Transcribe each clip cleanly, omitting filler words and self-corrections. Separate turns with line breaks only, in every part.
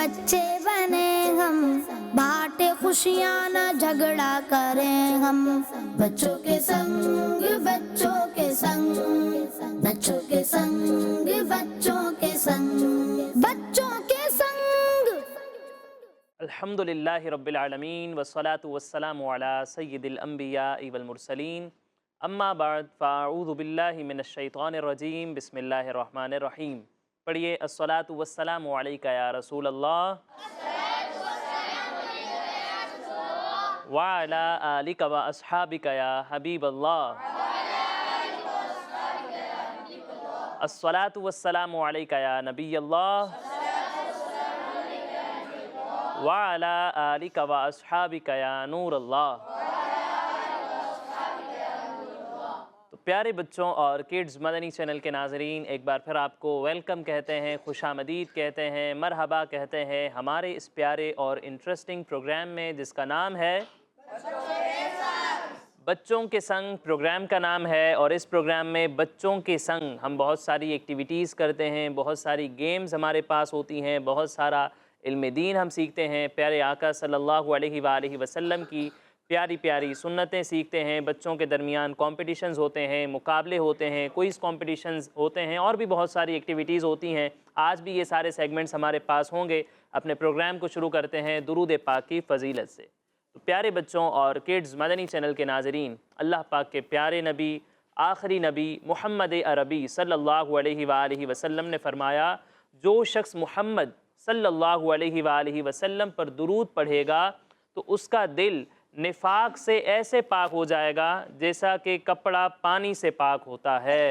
बच्चे बने हम, बांटे खुशियाँ न झगड़ा करें हम। बच्चों के संग बच्चों के संग, बच्चों के संग बच्चों के संग, बच्चों के संग।
अल्हम्दुलिल्लाहि रब्बिल आलमीन वस्सलातु वस्सलामु अला सय्यिदिल अंबिया वल मुरसलीन, अम्मा बाद फ़अऊज़ु बिल्लाहि मिनश शैतानिर रजीम, बिस्मिल्लाहिर रहमानिर रहीम। पढ़िए अस्सलातु वस्सलामु अलैका या रसूल अल्लाह व अला आलिका व अस्हाबिका या हबीब अल्लाह। अस्सलातु वस्सलामु अलैका या नबी अल्लाह व अला आलिका व अस्हाबिका या नूर अल्लाह। तो प्यारे बच्चों और किड्स मदनी चैनल के नाज़रीन, एक बार फिर आपको वेलकम कहते हैं, खुशामदीद कहते हैं, मरहबा कहते हैं हमारे इस प्यारे और इंटरेस्टिंग प्रोग्राम में जिसका नाम है बच्चों के संग। प्रोग्राम का नाम है और इस प्रोग्राम में बच्चों के संग हम बहुत सारी एक्टिविटीज़ करते हैं, बहुत सारी गेम्स हमारे पास होती हैं, बहुत सारा इल्म दीन हम सीखते हैं, प्यारे आका सल्लल्लाहु अलैहि वसल्लम की प्यारी प्यारी सुन्नतें सीखते हैं। बच्चों के दरमियान कॉम्पिटिशन्स होते हैं, मुकाबले होते हैं, क्विज़ कॉम्पिटिशन्स होते हैं और भी बहुत सारी एक्टिविटीज़ होती हैं। आज भी ये सारे सेगमेंट्स हमारे पास होंगे। अपने प्रोग्राम को शुरू करते हैं दुरूद पाक की फ़जीलत से। तो प्यारे बच्चों और किड्स मदनी चैनल के नाज़रीन, अल्लाह पाक के प्यारे नबी, आखिरी नबी मुहम्मद अरबी सल्लल्लाहु अलैहि वसल्लम ने फ़रमाया, जो शख्स मुहम्मद सल्लल्लाहु अलैहि वसल्लम पर दुरूद पढ़ेगा तो उसका दिल निफाक से ऐसे पाक हो जाएगा जैसा कि कपड़ा पानी से पाक होता है।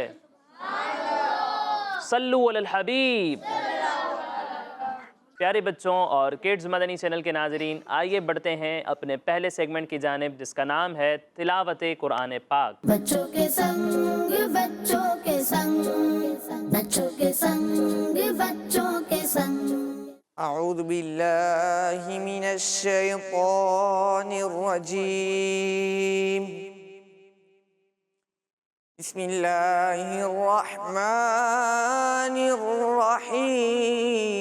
सल्लु अलल हबीब। प्यारे बच्चों और किड्स मदनी चैनल के नाज़रीन, आइए बढ़ते हैं अपने पहले सेगमेंट की जानिब जिसका नाम है तिलावत कुरान पाक।
बच्चों के संग बच्चों के संग, बच्चों के संग बच्चों के संग।
अऊज़ु बिल्लाहि मिनश शैतानिर रजीम। बिस्मिल्लाहिर रहमानिर रहीम।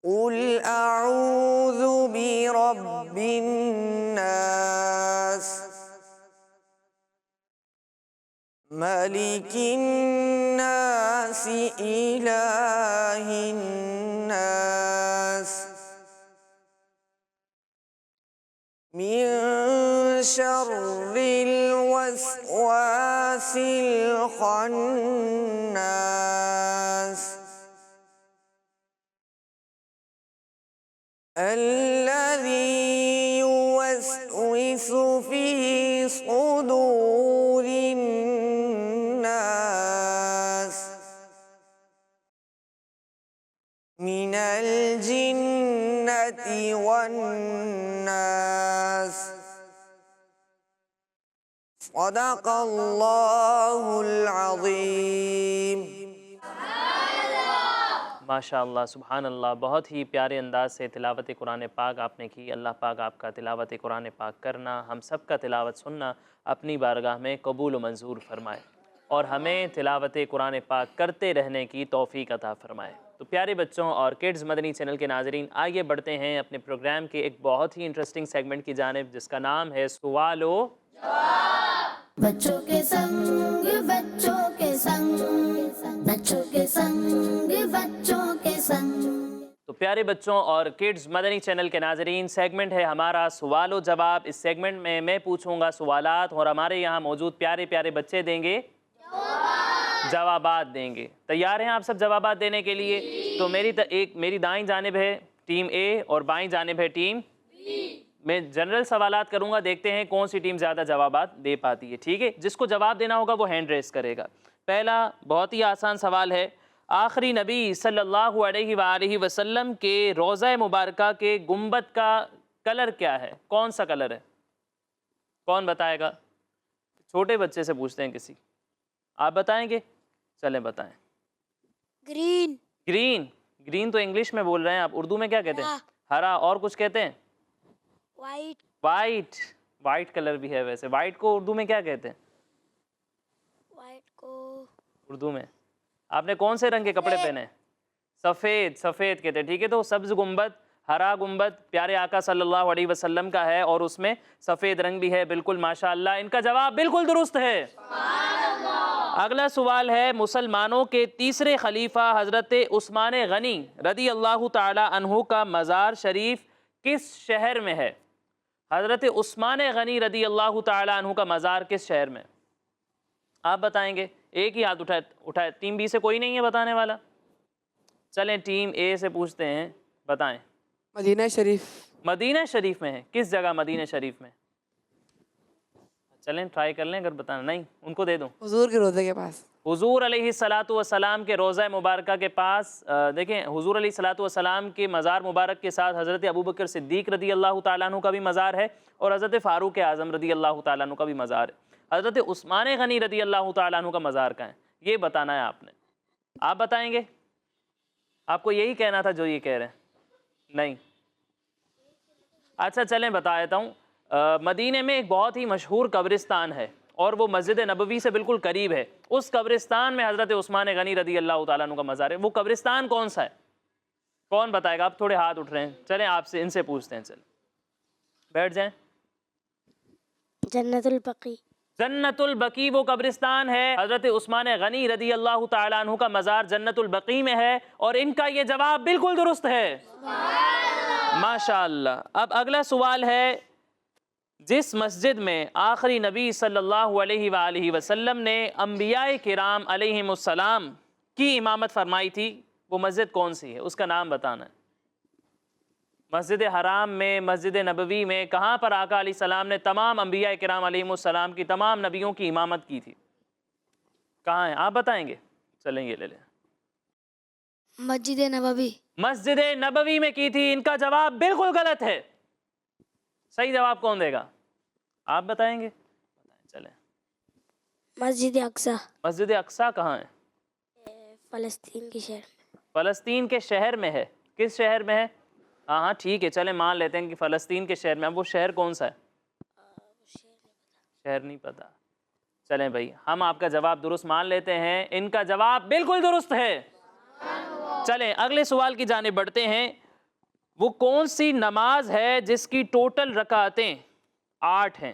कुल अऊज़ु बिरब्बिन नास, मलिकिन नास, इलाहिन नास, मिन शर्रिल वस्वासिल खन्नास, الذي يوسوس في صدور الناس من الجنة والناس، صدق الله العظيم۔
माशाअल्लाह, सुभान अल्लाह। बहुत ही प्यारे अंदाज से तिलावत कुरान पाक आपने की। अल्लाह पाक आपका तिलावत कुरान पाक करना, हम सब का तिलावत सुनना अपनी बारगाह में कबूल व मंजूर फरमाए और हमें तिलावत कुरान पाक करते रहने की तौफीक अता फरमाए। तो प्यारे बच्चों और किड्स मदनी चैनल के नाज़रीन, आइए बढ़ते हैं अपने प्रोग्राम के एक बहुत ही इंटरेस्टिंग सेगमेंट की जानिब जिसका नाम है सवालो जवाब।
बच्चों के संग बच्चों के संग, बच्चों के संग बच्चों के संग।
तो प्यारे बच्चों और किड्स मदनी चैनल के नाज़रीन, सेगमेंट है हमारा सवालो जवाब। इस सेगमेंट में मैं पूछूंगा सवालात और हमारे यहाँ मौजूद प्यारे प्यारे बच्चे देंगे जवाबात देंगे। तैयार हैं आप सब जवाबात देने के लिए? तो मेरी दाईं जानिब है टीम ए और बाईं जानिब है टीम बी। मैं जनरल सवालात करूंगा, देखते हैं कौन सी टीम ज़्यादा जवाबात दे पाती है। ठीक है, जिसको जवाब देना होगा वो हैंड रेस करेगा। पहला बहुत ही आसान सवाल है, आखिरी नबी सल्लल्लाहु अलैहि वसल्लम के रोज़ा मुबारका के गुंबद का कलर क्या है? कौन सा कलर है? कौन बताएगा? छोटे बच्चे से पूछते हैं किसी। आप बताएंगे? चलें बताएं।
ग्रीन।
ग्रीन? ग्रीन तो इंग्लिश में बोल रहे हैं आप, उर्दू में क्या कहते हैं? हरा। और कुछ कहते हैं?
वाइट।
वाइट। वाइट कलर भी है वैसे। वाइट को उर्दू में क्या कहते हैं?
वाइट को
उर्दू में آپ نے کون سے رنگ کے کپڑے پہنے؟ سفید، سفید کہتے ہیں، ٹھیک ہے. تو سبز گنبد، ہرا گنبد پیارے آقا صلی اللہ علیہ وسلم کا ہے اور اس میں سفید رنگ بھی ہے. بالکل ماشاءاللہ، ان کا جواب بالکل درست ہے. اگلا سوال ہے، مسلمانوں کے تیسرے خلیفہ حضرت عثمان غنی رضی اللہ تعالی عنہ کا مزار شریف کس شہر میں ہے؟ حضرت عثمان غنی رضی اللہ تعالی عنہ کا مزار کس شہر میں؟ آپ بتائیں گے. ایک ہی ہاتھ اٹھائے. ٹیم بی سے کوئی نہیں ہے بتانے والا؟ چلیں ٹیم اے سے پوچھتے ہیں، بتائیں.
مدینہ شریف.
مدینہ شریف میں ہے. کس جگہ مدینہ شریف میں؟ چلیں ٹرائی کر لیں، اگر بتانا نہیں ان کو دے دوں.
حضور کے روضے کے پاس.
حضور علیہ الصلاۃ والسلام کے روضہ مبارکہ کے پاس. دیکھیں حضور علیہ الصلاۃ والسلام کے مزار مبارک کے ساتھ حضرت ابوبکر صدیق رضی اللہ تعالیٰ عنہ کا بھی مزار ہے اور حضرت فاروق اعظم رضی اللہ تعالیٰ عنہ کا بھی مزار ہے. حضرت عثمان غنی رضی اللہ تعالیٰ عنہ کا مزار کہاں ہے؟ یہ بتانا ہے آپ نے. آپ بتائیں گے؟ آپ کو یہی کہنا تھا جو یہ کہہ رہے ہیں؟ نہیں. اچھا چلیں بتا دیتا ہوں. مدینے میں ایک بہت ہی مشہور قبرستان ہے اور وہ مسجد نبوی سے بالکل قریب ہے. اس قبرستان میں حضرت عثمان غنی رضی اللہ تعالیٰ عنہ کا مزار ہے. وہ قبرستان کون سا ہے؟ کون بتائے گا؟ آپ تھوڑے ہاتھ اٹھ رہے ہیں. چلیں آپ سے ان سے پوچھتے ہیں. چلیں بیٹھ جائیں.
جنت البقیع.
جنت البقیع وہ قبرستان ہے. حضرت عثمان غنی رضی اللہ تعالیٰ عنہ کا مزار جنت البقیع میں ہے اور ان کا یہ جواب بالکل درست ہے. ماشاءاللہ. اب اگلا سوال ہے، جس مسجد میں آخری نبی صلی اللہ علیہ وآلہ وسلم نے انبیاء کرام علیہم السلام کی امامت فرمائی تھی، وہ مسجد کون سی ہے؟ اس کا نام بتانا ہے. مسجد حرام میں، مسجد نبوی میں، کہاں پر آقا علیہ السلام نے تمام انبیاء کرام علیہم السلام کی، تمام نبیوں کی امامت کی تھی؟ کہاں ہیں آپ بتائیں گے؟ چلیں یہ لے لیں.
مسجد نبوی.
مسجد نبوی میں کی تھی. ان کا جواب بالکل غلط ہے. صحیح جواب کون دے گا؟ آپ بتائیں گے؟ چلیں.
مسجد اقصی.
مسجد اقصی کہاں ہے؟
فلسطین کے شہر.
فلسطین کے شہر میں ہے. کس شہر میں ہے؟ ہاں ٹھیک ہے، چلیں مان لیتے ہیں کہ فلسطین کے شہر میں. اب وہ شہر کون سا ہے؟ شہر نہیں پتا. چلیں بھائی ہم آپ کا جواب درست مان لیتے ہیں. ان کا جواب بالکل درست ہے. چلیں اگلے سوال کی جانب بڑھتے ہیں. وہ کون سی نماز ہے جس کی ٹوٹل رکعتیں 8 ہیں؟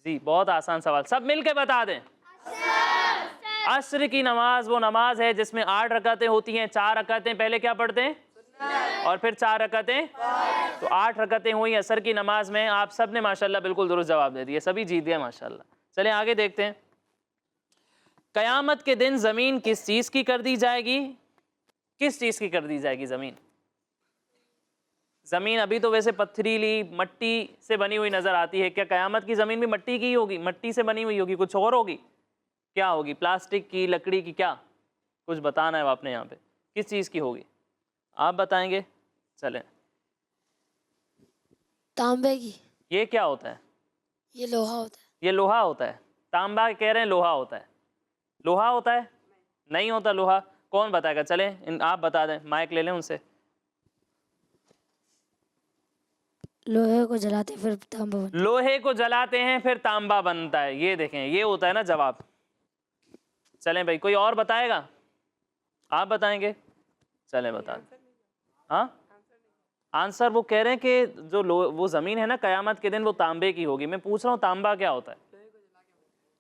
جی بہت آسان سوال، سب مل کے بتا دیں. عصر کی نماز وہ نماز ہے جس میں 8 رکعتیں ہوتی ہیں. 4 رکعتیں پہلے کیا پڑھتے ہیں اور پھر 4 رکعتیں، تو 8 رکعتیں ہوئی عصر کی نماز میں. آپ سب نے ماشاءاللہ بالکل درست جواب دے دیا، سبھی جیت گئے ماشاءاللہ. چلیں آگے دیکھتے ہیں. قیامت کے دن زمین کس چیز کی کر دی جائے گی؟ کس چیز کی کر دی جائے گی زمین؟ زمین ابھی تو ویسے پتھریلی مٹی سے بنی ہوئی نظر آتی ہے. کیا قیامت کی زمین بھی مٹی کی ہوگی؟ مٹی سے بنی ہوئی ہوگی؟ کچھ اور ہوگی؟ کیا ہوگی؟ پلاسٹک کی، لکڑی کی؟ کیا کچھ بتانا ہے آپ نے یہاں پہ؟ کس چیز کی ہوگی آپ بتائیں گے؟ چلیں.
تانبے کی.
یہ کیا ہوتا ہے؟
یہ لوہا ہوتا ہے.
یہ لوہا ہوتا ہے. تانبا کہہ رہے ہیں لوہا ہوتا ہے. لوہا ہوتا ہے؟ نہیں ہوتا لوہا. کون بتائے گا؟ چلیں آپ بتا دیں، مائک لے لیں ان سے.
لوہے کو جلاتے پھر تانبا بنتا ہے.
لوہے کو جلاتے ہیں پھر تانبا بنتا ہے. یہ دیکھیں یہ ہوتا ہے نا جواب. چلیں بھائی کوئی اور بتائے گا؟ آپ بتائیں گے؟ چلیں بتا دیں. ہاں آنسر وہ کہہ رہے ہیں کہ جو وہ زمین ہے نا قیامت کے دن وہ تانبے کی ہوگی. میں پوچھ رہا ہوں تانبا کیا ہوتا ہے؟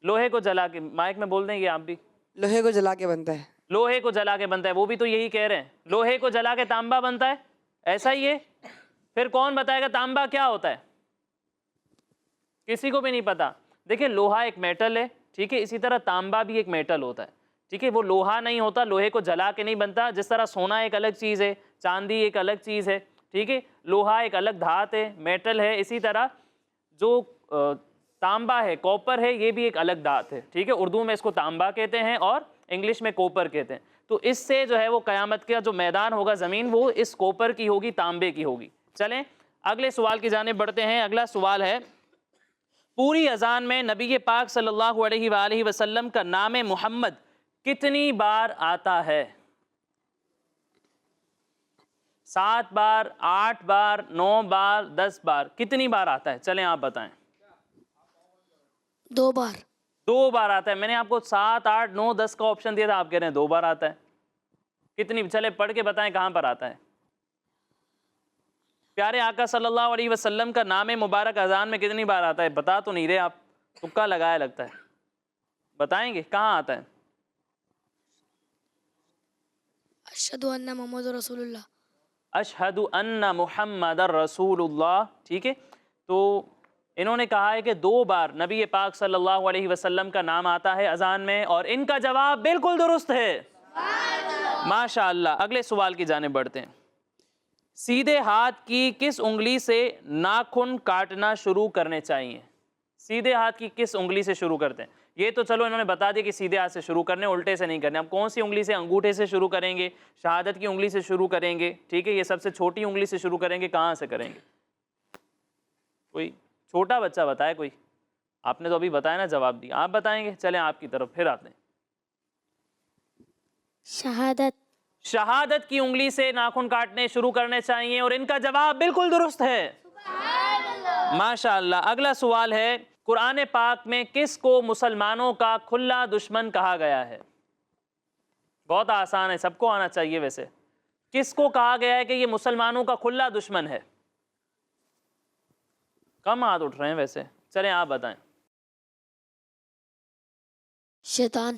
لوہے کو جلا کے. مائک میں بول دیں گے آپ بھی.
لوہے کو جلا کے بنتا ہے.
لوہے کو جلا کے بنتا ہے. وہ بھی تو یہی کہہ رہے ہیں، لوہے کو جلا کے تانبا بنتا ہے. ایسا ہی ہے. پھر کون بتائے گا تانبا کیا ہوتا ہے؟ کسی کو بھی نہیں پتا. دیکھیں لوہا ایک میٹل ہے، ٹھیک ہے، اسی طرح تانبا بھی ایک میٹل ہوتا ہے. ٹھیک ہے، وہ لوہا نہیں ہوتا، لوہے کو جلا کے نہیں بنتا. جس طرح سونا ایک الگ چیز ہے، چاندی ایک الگ چیز ہے، ٹھیک ہے، لوہا ایک الگ دھات ہے، میٹل ہے. اسی طرح جو تانبا ہے، کوپر ہے، یہ بھی ایک الگ دھات ہے. ٹھیک ہے، اردو میں اس کو تانبا کہتے ہیں اور انگلش میں کوپر کہتے ہیں. تو اس سے جو ہے وہ قیامت کا جو میدان ہوگا زمین، وہ اس کوپر کی ہوگی، تانبے کی ہوگی. چلیں اگلے سوال کی جانب بڑھتے ہیں. اگلا سوال ہے، پوری اذان میں نبی پاک صلی اللہ علیہ وآلہ وسلم کا نام محمد کتنی بار آتا ہے؟ 7 بار، 8 بار، 9 بار، 10 بار؟ کتنی بار آتا ہے؟ چلیں آپ بتائیں.
2 بار.
2 بار آتا ہے. میں نے آپ کو 7, 8, 9, 10 کا آپشن دیا تھا, آپ کہہ رہے ہیں 2 بار آتا ہے. کتنی؟ چلے پڑھ کے بتائیں کہاں پر آتا ہے. پیارے آقا صلی اللہ علیہ وسلم کا نام مبارک اذان میں کتنی بار آتا ہے؟ بتا تو نہیں رہے آپ, تکا لگایا لگتا ہے. بتائیں گے کہاں آتا ہے؟
اشہد ان محمد رسول اللہ.
اشہد ان محمد رسول اللہ. ٹھیک ہے, تو انہوں نے کہا ہے کہ 2 بار نبی پاک صلی اللہ علیہ وسلم کا نام آتا ہے اذان میں, اور ان کا جواب بالکل درست ہے. ماشاء اللہ. اگلے سوال کی جانب بڑھتے ہیں. سیدھے ہاتھ کی کس انگلی سے ناخن کاٹنا شروع کرنے چاہیے؟ سیدھے ہاتھ کی کس انگلی سے شروع کرتے ہیں؟ یہ تو چلو انہوں نے بتا دیا کہ سیدھے ہاتھ سے شروع کرنے, الٹے سے نہیں کرنے. اب کون سی انگلی سے؟ انگوٹھے سے شروع کریں گے, شہادت کی انگلی سے شروع کریں گے, ٹھیک ہے, یہ سب سے چھوٹی انگلی سے شروع کریں گے, کہاں سے کریں گے؟ کوئی چھوٹا بچہ بتائے کوئی. آپ نے تو ابھی بتایا نا, جواب دیا, آپ بتائیں گے. چلیں آپ کی طرف پھر آتے ہیں.
شہادت.
شہادت کی انگلی سے ناخن کاٹنے شروع کرنے چاہیے, اور ان کا جواب بالکل درست ہے. ماشاء اللہ. اگلا سوال ہے, قرآن پاک میں کس کو مسلمانوں کا کھلا دشمن کہا گیا ہے؟ بہت آسان ہے, سب کو آنا چاہیے ویسے. کس کو کہا گیا ہے کہ یہ مسلمانوں کا کھلا دشمن ہے؟ کم ہاتھ اٹھ رہے ہیں ویسے. چلیں آپ بتائیں.
شیطان.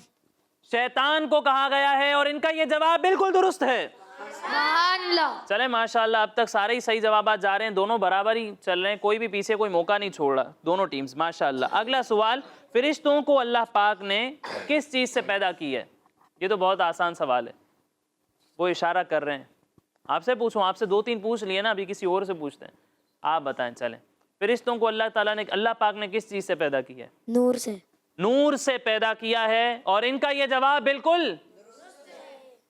شیطان کو کہا گیا ہے, اور ان کا یہ جواب بالکل درست ہے.
سبحان اللہ.
چلیں ماشاءاللہ, اب تک سارے ہی صحیح جوابات جا رہے ہیں, دونوں برابر ہی چل رہے ہیں, کوئی بھی پیچھے کوئی موقع نہیں چھوڑ رہا, دونوں ٹیمز ماشاءاللہ. اگلا سوال, فرشتوں کو اللہ پاک نے کس چیز سے پیدا کی ہے؟ یہ تو بہت آسان سوال ہے, وہ اشارہ کر رہے ہیں. آپ سے پوچھوں, آپ سے 2-3 پوچھ لیے نا, ابھی کسی اور سے پوچھتے ہیں. آپ بتائیں. چلیں, فرشتوں کو اللہ تعالیٰ نے, اللہ پاک نے کس چیز سے پیدا کیا ہے؟
نور سے.
نور سے پیدا کیا ہے, اور ان کا یہ جواب بالکل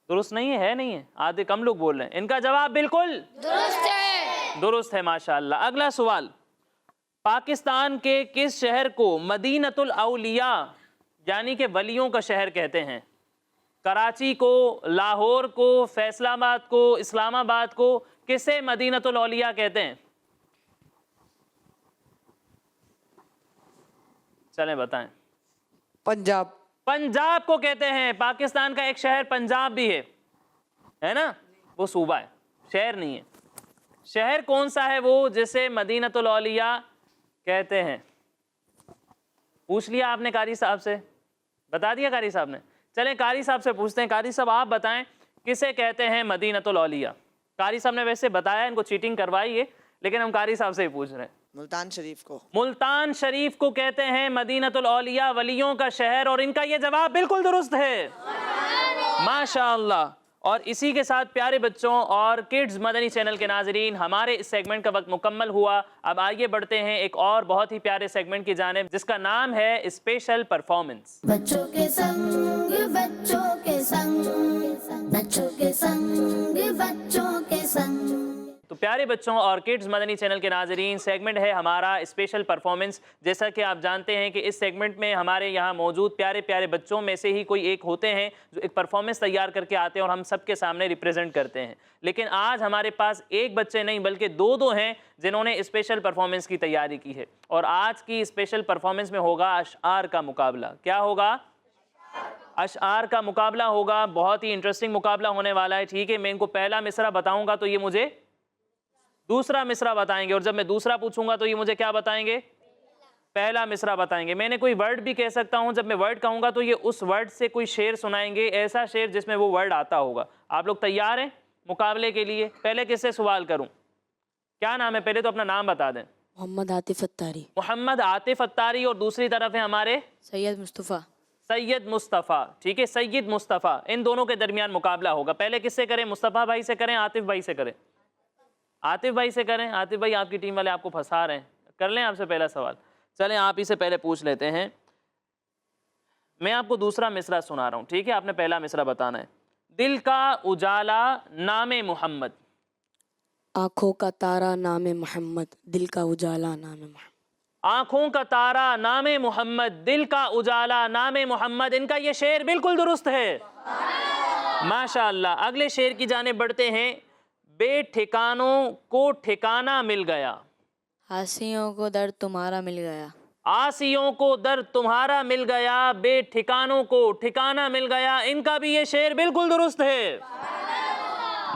درست نہیں ہے. نہیں ہے, آدھے کم لوگ بول رہے ہیں. ان کا جواب بالکل
درست ہے.
درست ہے ماشاءاللہ. اگلا سوال, پاکستان کے کس شہر کو مدینۃ الاولیاء یعنی کہ ولیوں کا شہر کہتے ہیں؟ کراچی کو, لاہور کو, فیصل آباد کو, اسلام آباد کو, کسے مدینۃ الاولیاء کہتے ہیں؟ چلیں بتائیں.
پنجاب.
پنجاب کو کہتے ہیں. پاکستان کا ایک شہر پنجاب بھی ہے نا, وہ صوبہ ہے, شہر نہیں ہے. شہر کون سا ہے وہ جسے مدینۃ الاولیاء کہتے ہیں؟ پوچھ لیا آپ نے قاری صاحب سے؟ بتا دیا قاری صاحب نے؟ چلیں قاری صاحب سے پوچھتے ہیں. قاری صاحب آپ بتائیں کسے کہتے ہیں مدینۃ الاولیاء؟ قاری صاحب نے ویسے بتایا, ان کو چیٹنگ کروائی ہے, لیکن ہم قاری صاحب سے ہی پوچھ رہے ہیں.
ملتان شریف کو.
ملتان شریف کو کہتے ہیں مدینۃ الاولیاء, ولیوں کا شہر, اور ان کا یہ جواب بالکل درست ہے. ماشاءاللہ. اور اسی کے ساتھ پیارے بچوں اور کڈز مدنی چینل کے ناظرین, ہمارے اس سیگمنٹ کا وقت مکمل ہوا. اب آئیے بڑھتے ہیں ایک اور بہت ہی پیارے سیگمنٹ کی جانب, جس کا نام ہے اسپیشل پرفارمنس.
بچوں کے سنگ بچوں کے سنگ بچوں کے سنگ بچوں کے سنگ.
تو پیارے بچوں اور کڈز مدنی چینل کے ناظرین, سیگمنٹ ہے ہمارا اسپیشل پرفارمنس. جیسا کہ آپ جانتے ہیں کہ اس سیگمنٹ میں ہمارے یہاں موجود پیارے پیارے بچوں میں سے ہی کوئی ایک ہوتے ہیں جو ایک پرفارمنس تیار کر کے آتے ہیں اور ہم سب کے سامنے ریپرزینٹ کرتے ہیں. لیکن آج ہمارے پاس ایک بچے نہیں بلکہ 2 ہیں جنہوں نے اسپیشل پرفارمنس کی تیاری کی ہے. اور آج کی اسپیشل پرفارمنس میں ہوگا اشعار کا مقابلہ. کیا ہوگا؟ اشعار کا مقابلہ ہوگا. بہت ہی انٹرسٹنگ مقابلہ ہونے والا ہے. ٹھیک ہے, میں ان کو پہلا مصرع بتاؤں گا تو یہ مجھے دوسرا مصرع بتائیں گے, اور جب میں دوسرا پوچھوں گا تو یہ مجھے کیا بتائیں گے؟ پہلا مصرع بتائیں گے. میں نے کوئی ورڈ بھی کہہ سکتا ہوں, جب میں ورڈ کہوں گا تو یہ اس ورڈ سے کوئی شعر سنائیں گے, ایسا شعر جس میں وہ ورڈ آتا ہوگا. آپ لوگ تیار ہیں مقابلے کے لیے؟ پہلے کس سے سوال کروں؟ کیا نام ہے؟ پہلے تو اپنا نام بتا دیں.
محمد عاطف اتاری.
محمد عاطف اتاری. اور دوسری طرف ہے ہمارے
سید مصطفیٰ.
سید مصطفیٰ. ٹھیک ہے, سید مصطفیٰ. ان دونوں کے درمیان مقابلہ ہوگا. پہلے کس سے کریں؟ مصطفیٰ بھائی سے کریں, عاطف بھائی سے کریں؟ عاطف بھائی سے کریں. عاطف بھائی آپ کی ٹیم والے آپ کو پھنسا رہے ہیں, کر لیں آپ سے پہلا سوال. چلیں آپ ہی سے پہلے پوچھ لیتے ہیں. میں آپ کو دوسرا مصرع سنا رہا ہوں, ٹھیک ہے, آپ نے پہلا مصرع بتانا ہے. دل کا اجالا نام محمد.
آنکھوں کا تارا نام محمد, دل کا اجالا نام محمد.
آنکھوں کا تارا نام محمد, دل کا اجالا نام محمد. ان کا یہ شعر بالکل درست ہے. ماشاءاللہ. اگلے شعر کی جانب بڑھتے ہیں. بے ٹھکانوں کو ٹھکانہ مل گیا.
ہنسیوں کو در تمہارا مل گیا.
आसियों को दर तुम्हारा मिल गया, बे ठिकानों को ठिकाना मिल गया। इनका भी ये शेर बिल्कुल दुरुस्त है।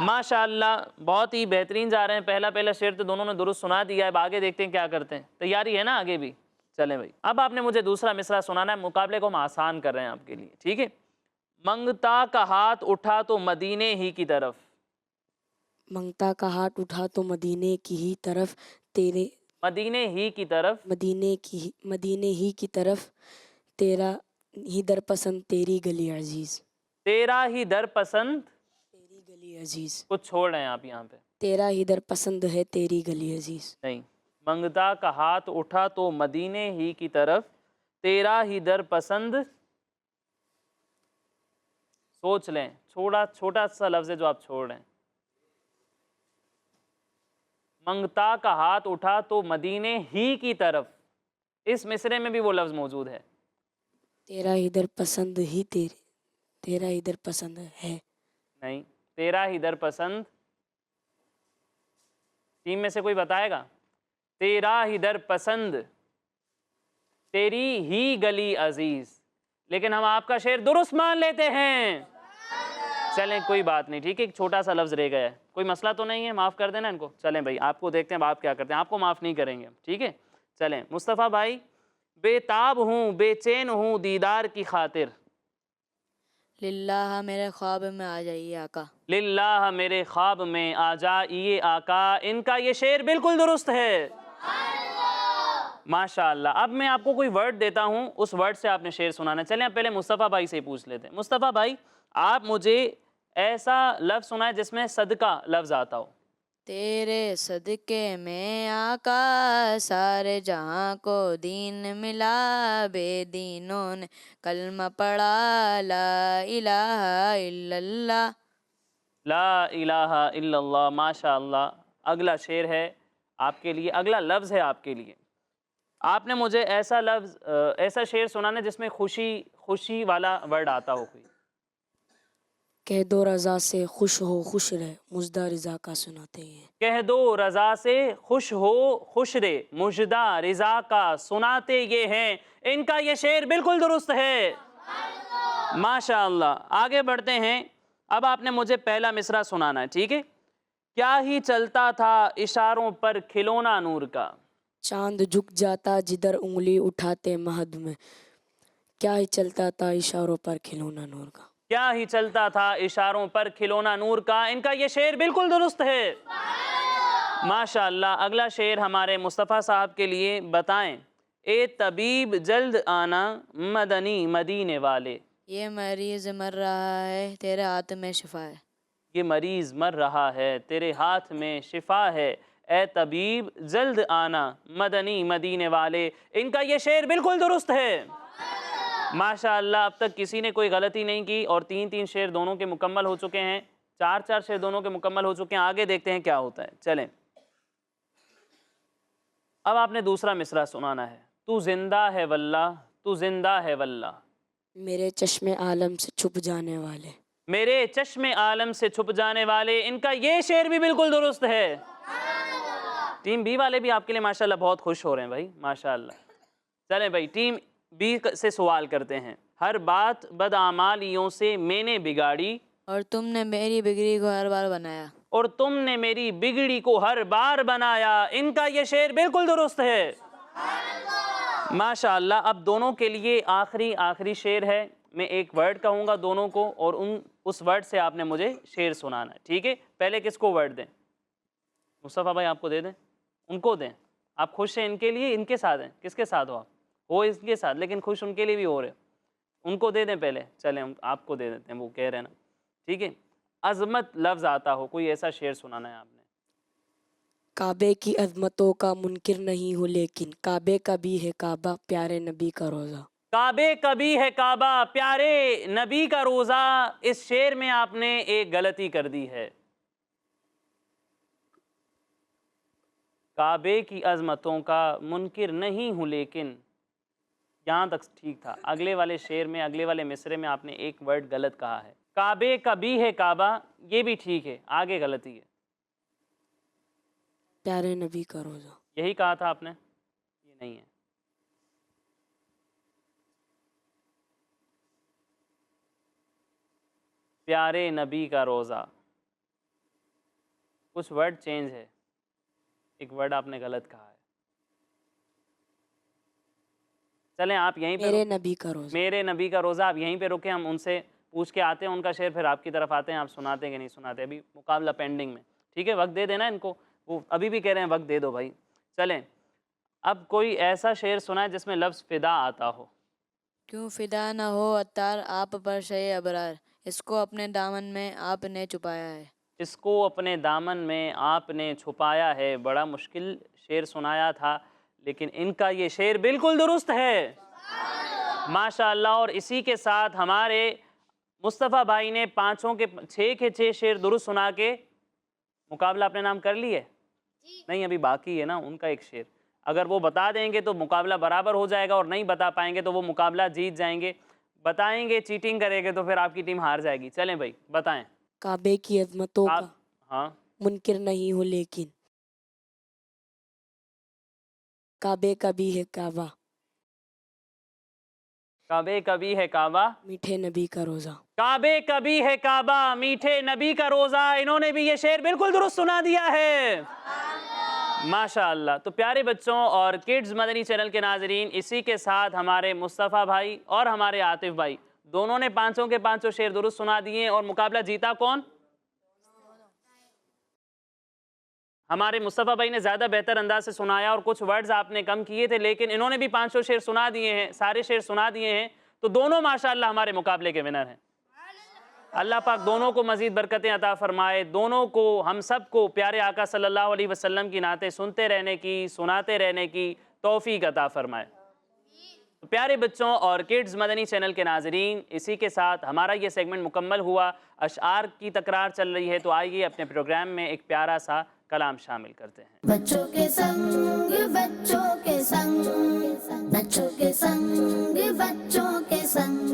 माशाअल्लाह, बहुत ही बेहतरीन जा रहे हैं। पहला शेर तो दोनों ने दुरुस्त सुना दिया है। अब आगे देखते हैं क्या करते हैं। तैयारी है ना आगे भी? चलें भाई, अब आपने मुझे दूसरा मिसरा सुनाना है। मुकाबले को हम आसान कर रहे हैं आपके लिए, ठीक है? मंगता का हाथ उठा तो मदीने ही की तरफ।
मंगता का हाथ उठा तो मदीने की ही तरफ, तेरे
मदीने ही की तरफ।
मदीने ही की तरफ, तेरा ही दर पसंद तेरी गली अजीज।
तेरा ही दर पसंद,
तेरी गली अजीज।
कुछ छोड़ रहे हैं आप यहाँ पे,
तेरा ही दर पसंद है तेरी गली अजीज।
नहीं। मंगता का हाथ उठा तो मदीने ही की तरफ, तेरा ही दर पसंद। सोच लें, छोटा सा लफ्ज़ है जो आप छोड़ रहे हैं। मंगता का हाथ उठा तो मदीने ही की तरफ, इस मिसरे में भी वो लफ्ज़ मौजूद है।
तेरा इधर पसंद ही तेरा इधर पसंद है।
नहीं, तेरा ही दर पसंद। टीम में से कोई बताएगा? तेरा ही दर पसंद तेरी ही गली अजीज। लेकिन हम आपका शेर दुरुस्त मान लेते हैं। चलें, कोई बात नहीं, ठीक है। एक छोटा सा लफ्ज़ रह गया है, कोई मसला तो नहीं है, माफ़ कर देना इनको। चलें भाई, आपको देखते हैं आप क्या करते हैं। आपको माफ़ नहीं करेंगे, ठीक है? चलें। मुस्तफ़ा भाई, बेताब हूँ बेचैन हूँ दीदार की खातिर।
लिल्लाह मेरे ख्वाब में आ जाइए आका।
लिल्लाह मेरे ख्वाब में आ जाइए आका। इनका ये शेर बिल्कुल दुरुस्त है। माशाअल्लाह। अब मैं आपको कोई वर्ड देता हूँ, उस वर्ड से आपने शेर सुनाना। चलें, आप पहले मुस्तफ़ा भाई से ही पूछ लेते हैं। मुस्तफ़ा भाई, आप मुझे ऐसा लफ्ज़ सुनाए जिसमें सदका लफ्ज़ आता हो।
तेरे सदके में आका सारे जहाँ को दीन मिला, बेदीनों ने कलमा पढ़ा ला इलाहा इल्लल्लाह।
ला इलाहा इल्लल्लाह। माशाअल्लाह। अगला शेर है आपके लिए, अगला लफ्ज़ है आपके लिए। आपने मुझे ऐसा लफ्ज़ ऐसा शेर सुनाना जिसमें खुशी वाला वर्ड आता हो कोई।
कह दो रज़ा से खुश हो खुश रहे, मुजदा रिज़ा का सुनाते हैं।
कह दो रज़ा से खुश हो खुश रे, मुजदा रिज़ा का सुनाते ये हैं। इनका ये शेर बिल्कुल दुरुस्त है। माशाअल्लाह। आगे बढ़ते हैं। अब आपने मुझे पहला मिसरा सुनाना है, ठीक है? क्या ही चलता था इशारों पर खिलौना नूर का।
चांद झुक जाता जिधर उंगली उठाते महद में, क्या ही चलता था इशारों पर खिलौना नूर का।
क्या ही चलता था इशारों पर खिलौना नूर का। इनका ये शेर बिल्कुल दुरुस्त है। माशाअल्लाह। अगला शेर हमारे मुस्तफ़ा साहब के लिए बताएं। ए तबीब जल्द आना मदनी मदीने वाले।
ये मरीज़ मर रहा है तेरे हाथ में शिफा है।
ये मरीज़ मर रहा है तेरे हाथ में शिफा है। ए तबीब जल्द आना मदनी मदीने वाले। इनका ये शेर बिल्कुल दुरुस्त है। माशाअल्लाह। अब तक किसी ने कोई गलती नहीं की और 3-3 शेर दोनों के मुकम्मल हो चुके हैं। 4-4 शेर दोनों के मुकम्मल हो चुके हैं। आगे देखते हैं क्या होता है। चलें, अब आपने दूसरा मिसरा सुनाना है। तू जिंदा है वल्लाह, तू जिंदा है वल्लाह।
मेरे चश्मे आलम से छुप जाने वाले।
मेरे चश्मे आलम से छुप जाने वाले। इनका ये शेर भी बिल्कुल दुरुस्त है। टीम बी वाले भी आपके लिए माशाल्लाह बहुत खुश हो रहे हैं भाई, माशाल्लाह। चलें भाई, टीम बी से सवाल करते हैं। हर बात बदआमालियों से मैंने बिगाड़ी,
और तुमने मेरी बिगड़ी को हर बार बनाया।
और तुमने मेरी बिगड़ी को हर बार बनाया। इनका ये शेर बिल्कुल दुरुस्त है। माशाअल्लाह। अब दोनों के लिए आखिरी शेर है। मैं एक वर्ड कहूँगा दोनों को और उस वर्ड से आपने मुझे शेर सुनाना है, ठीक है? पहले किसको वर्ड दें? मुस्तफ़ा भाई आपको दे दें, उनको दें। आप खुश हैं इनके लिए, इनके साथ हैं? किसके साथ हो आप? हो इसके साथ, लेकिन खुश उनके लिए भी हो रहे। उनको दे दें पहले। चलें, हम आपको दे देते हैं, वो कह रहे हैं ना, ठीक है? अज़मत लफ्ज़ आता हो, कोई ऐसा शेर सुनाना है आपने।
काबे की अज़मतों का मुनकिर नहीं हूँ, लेकिन काबे का भी है काबा प्यारे नबी का रोज़ा।
काबे का भी है काबा प्यारे नबी का रोज़ा। इस शेर में आपने एक गलती कर दी है। काबे की अज़मतों का मुनकिर नहीं हूँ, लेकिन यहाँ तक ठीक था। अगले वाले शेर में, अगले वाले मिसरे में आपने एक वर्ड गलत कहा है। काबे का भी है काबा, ये भी ठीक है, आगे गलती है।
प्यारे नबी का रोज़ा
यही कहा था आपने, ये नहीं है। پیارے نبی کا روزہ. کچھ ورڈ چینج ہے, ایک ورڈ آپ نے غلط کہا ہے. چلیں آپ یہیں پہ
میرے نبی کا روزہ.
میرے نبی کا روزہ, آپ یہیں پہ رکیں, ہم ان سے پوچھ کے آتے ہیں ان کا شعر, پھر آپ کی طرف آتے ہیں, آپ سناتے ہیں کہ نہیں سناتے. ابھی مقابلہ پینڈنگ میں, ٹھیک ہے, وقت دے دینا ان کو, وہ ابھی بھی کہہ رہے ہیں وقت دے دو بھائی. چلیں اب کوئی ایسا شعر سنائے جس میں لفظ فدا آتا ہو.
کیوں فدا نہ ہو عطار آپ پر شے ابرار، اس کو اپنے دامن میں آپ نے چھپایا ہے.
اس کو اپنے دامن میں آپ نے چھپایا ہے. بڑا مشکل شعر سنایا تھا, لیکن ان کا یہ شعر بالکل درست ہے ماشاء اللہ. اور اسی کے ساتھ ہمارے مصطفیٰ بھائی نے 6 کے 6 شعر درست سنا کے مقابلہ اپنے نام کر لی ہے. نہیں ابھی باقی ہے نا ان کا ایک شعر, اگر وہ بتا دیں گے تو مقابلہ برابر ہو جائے گا, اور نہیں بتا پائیں گے تو وہ مقابلہ جیت جائیں گے. بتائیں گے چیٹنگ کریں گے تو پھر آپ کی ٹیم ہار جائے گی. چلیں بھائی بتائیں.
کعبے کی عظمتوں کا
ہاں
منکر نہیں ہو لیکن کعبے کا بھی ہے کعبہ
کعبے کا بھی ہے کعبہ
میٹھے نبی کا روزہ.
کعبے کا بھی ہے کعبہ میٹھے نبی کا روزہ. انہوں نے بھی یہ شعر بالکل درست سنا دیا ہے ماشاء اللہ. تو پیارے بچوں اور کڈز مدنی چینل کے ناظرین, اسی کے ساتھ ہمارے مصطفیٰ بھائی اور ہمارے عاطف بھائی دونوں نے 5 کے 5 شعر درست سنا دیے. اور مقابلہ جیتا کون؟ ہمارے مصطفیٰ بھائی نے زیادہ بہتر انداز سے سنایا, اور کچھ ورڈز آپ نے کم کیے تھے, لیکن انہوں نے بھی 5 شعر سنا دیے ہیں, سارے شعر سنا دیے ہیں. تو دونوں ماشاءاللہ ہمارے مقابلے کے ونر ہیں. اللہ پاک دونوں کو مزید برکتیں عطا فرمائے. دونوں کو, ہم سب کو پیارے آقا صلی اللہ علیہ وسلم کی نعتیں سنتے رہنے کی, سناتے رہنے کی توفیق عطا فرمائے. پیارے بچوں اور کڈز مدنی چینل کے ناظرین, اسی کے ساتھ ہمارا یہ سیگمنٹ مکمل ہوا. اشعار کی تکرار چل رہی ہے, تو آئیے اپنے پروگرام میں ایک پیارا سا کلام شامل کرتے ہیں.
بچوں کے سنگ بچوں کے سنگ بچوں کے سنگ بچوں کے سنگ.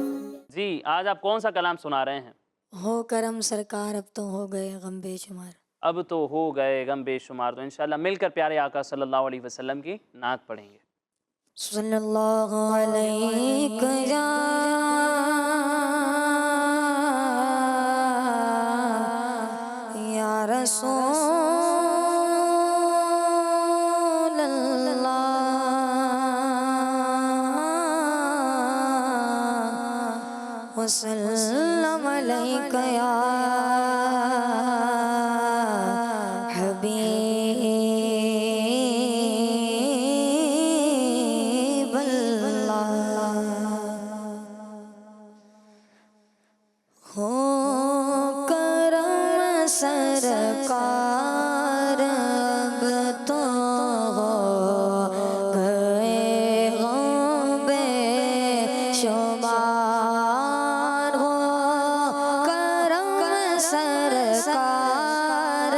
جی آج آپ کون سا کلام سنا رہے ہیں؟
ہو کرم سرکار اب تو ہو گئے غم بے شمار.
اب تو ہو گئے غم بے شمار. تو انشاءاللہ مل کر پیارے آقا صلی اللہ علیہ وسلم کی نعت پڑھیں گے.
صلی اللہ علیہ یا رسول اللہ وسلم علیک یا سرکار اب تو ہو گئے غم بے شمار. ہو کرم سرکار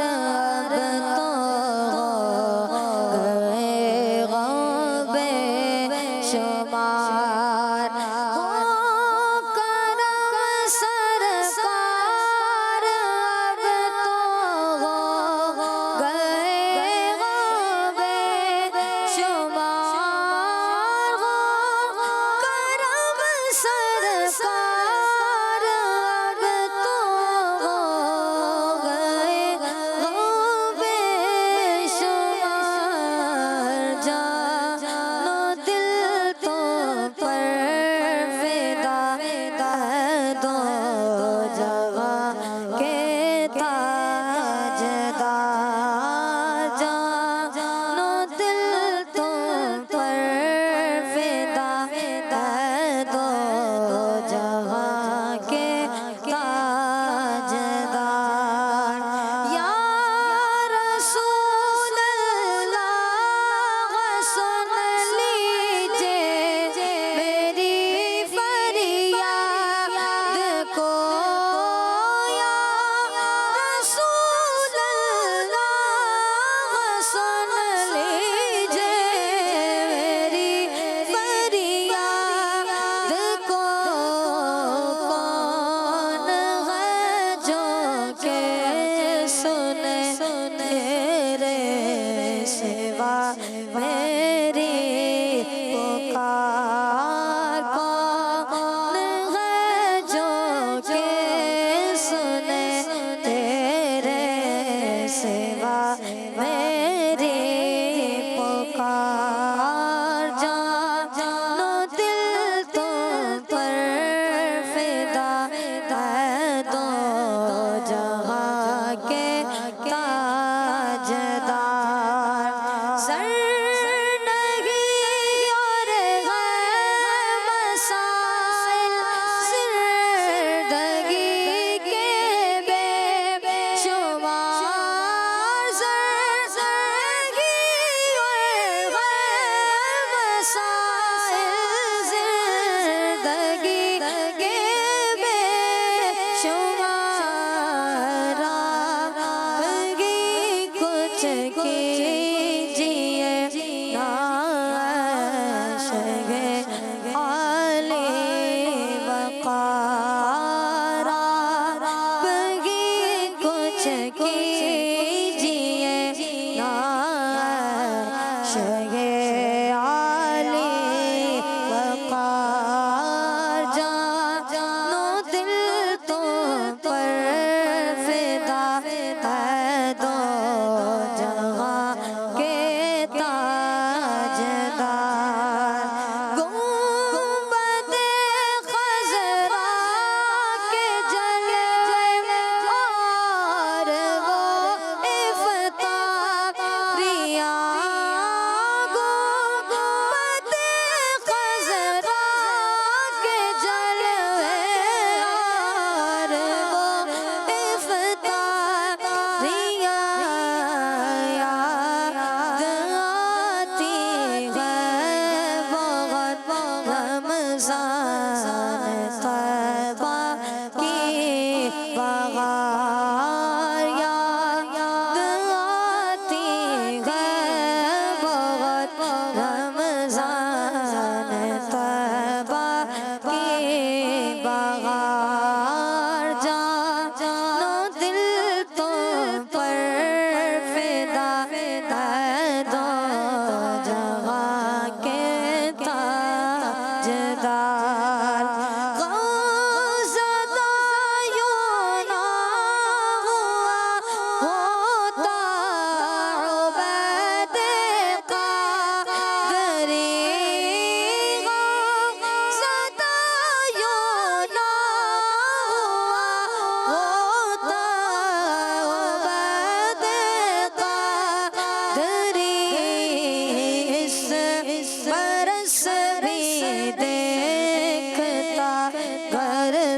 اب تو ہو گئے غم بے شمار. ہو کرم سرکار اب تو ہو